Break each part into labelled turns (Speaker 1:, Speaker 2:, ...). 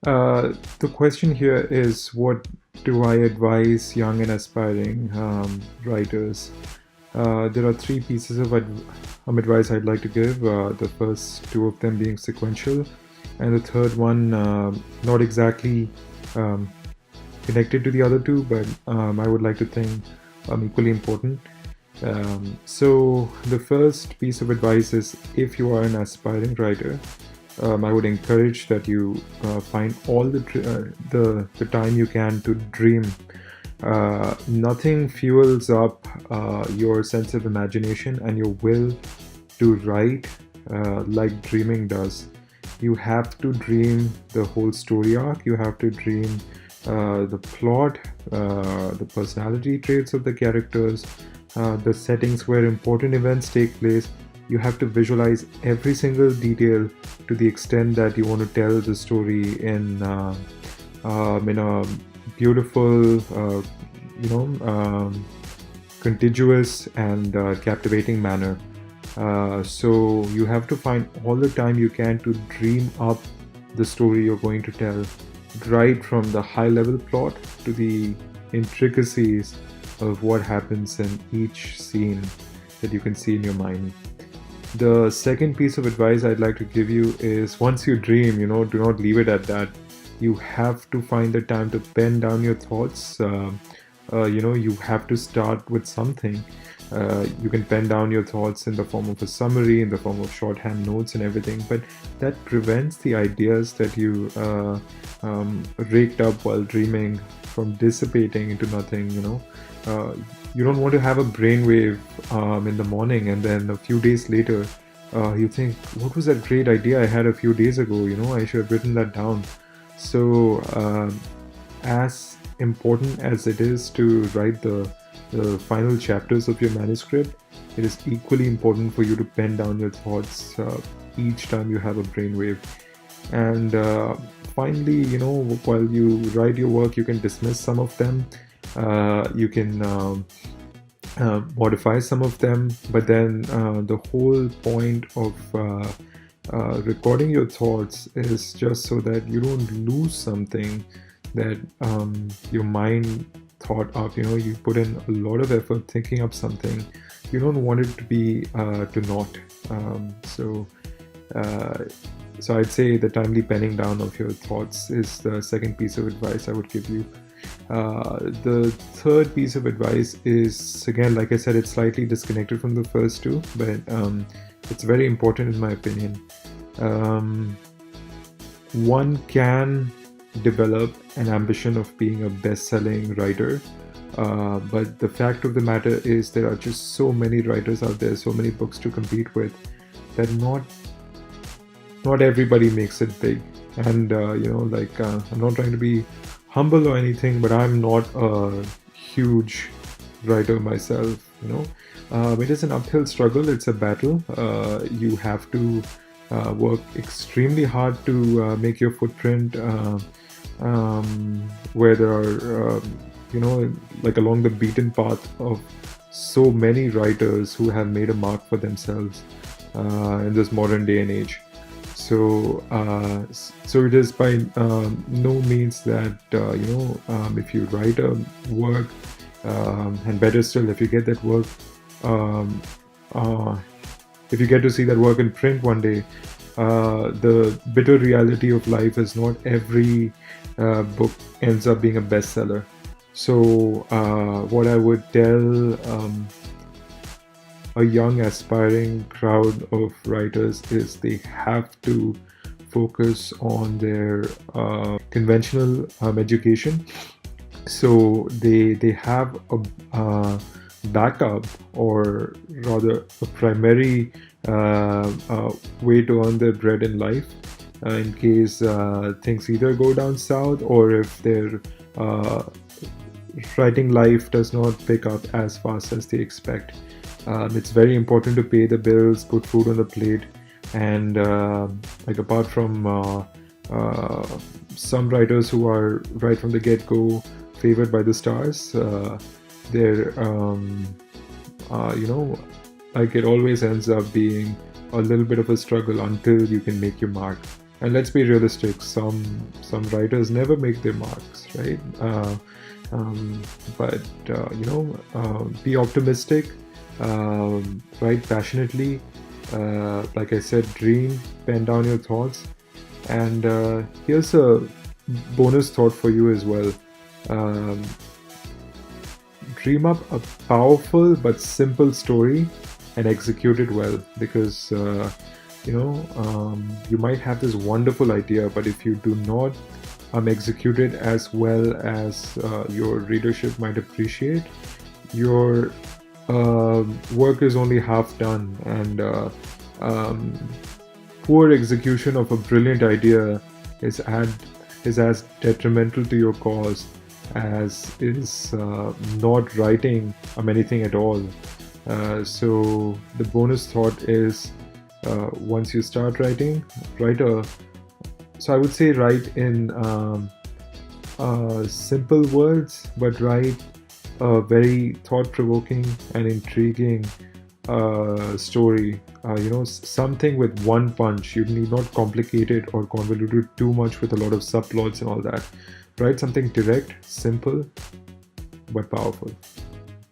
Speaker 1: The question here is, what do I advise young and aspiring writers? There are three pieces of advice I'd like to give. The first two of them being sequential, and the third one not exactly um, connected to the other two, but I would like to think equally important. So, the first piece of advice is, if you are an aspiring writer, I would encourage that you find all the time you can to dream. Nothing fuels up your sense of imagination and your will to write like dreaming does. You have to dream the whole story arc. You have to dream the plot, the personality traits of the characters, the settings where important events take place. You have to visualize every single detail to the extent that you want to tell the story in a beautiful, contiguous and captivating manner. So you have to find all the time you can to dream up the story you're going to tell, right from the high level plot to the intricacies of what happens in each scene that you can see in your mind. The second piece of advice I'd like to give you is, once you dream, do not leave it at that. You have to find the time to pen down your thoughts. You have to start with something. You can pen down your thoughts in the form of a summary, in the form of shorthand notes and everything, but that prevents the ideas that you raked up while dreaming from dissipating into nothing. You don't want to have a brainwave in the morning, and then a few days later you think, what was that great idea I had a few days ago? I should have written that down. So as important as it is to write the final chapters of your manuscript, it is equally important for you to pen down your thoughts each time you have a brainwave. And finally, while you write your work, you can dismiss some of them. You can modify some of them, but then the whole point of recording your thoughts is just so that you don't lose something that your mind thought up. You put in a lot of effort thinking up something. You don't want it to be to not. So I'd say the timely penning down of your thoughts is the second piece of advice I would give you. The third piece of advice is, again, like I said, it's slightly disconnected from the first two, but it's very important in my opinion. One can develop an ambition of being a best-selling writer, but the fact of the matter is there are just so many writers out there, so many books to compete with, that not everybody makes it big. And I'm not trying to be humble or anything, but I'm not a huge writer myself. It is an uphill struggle. It's a battle. You have to work extremely hard to make your footprint where there are like along the beaten path of so many writers who have made a mark for themselves in this modern day and age. So it is by no means that if you write a work, and better still, if you get that work, if you get to see that work in print one day, the bitter reality of life is not every book ends up being a bestseller. So what I would tell a young aspiring crowd of writers is, they have to focus on their conventional education, so they have a backup, or rather a primary way to earn their bread in life, in case things either go down south, or if their writing life does not pick up as fast as they expect. It's very important to pay the bills, put food on the plate, and apart from some writers who are right from the get-go favored by the stars, they're it always ends up being a little bit of a struggle until you can make your mark. And let's be realistic, some writers never make their marks, right? Um, but be optimistic, write passionately, like I said, dream, pen down your thoughts. And here's a bonus thought for you as well. um, Dream up a powerful but simple story and execute it well, because you might have this wonderful idea, but if you do not execute it as well as your readership might appreciate, your work is only half done. And um, poor execution of a brilliant idea is as detrimental to your cause as is not writing anything at all. So the bonus thought is, once you start writing, write a so I would say write in simple words, but write a very thought-provoking and intriguing story. Something with one punch. You need not complicate it or convolute it too much with a lot of subplots and all that. Write something direct, simple, but powerful.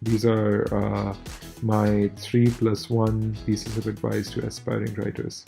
Speaker 1: These are my 3+1 pieces of advice to aspiring writers.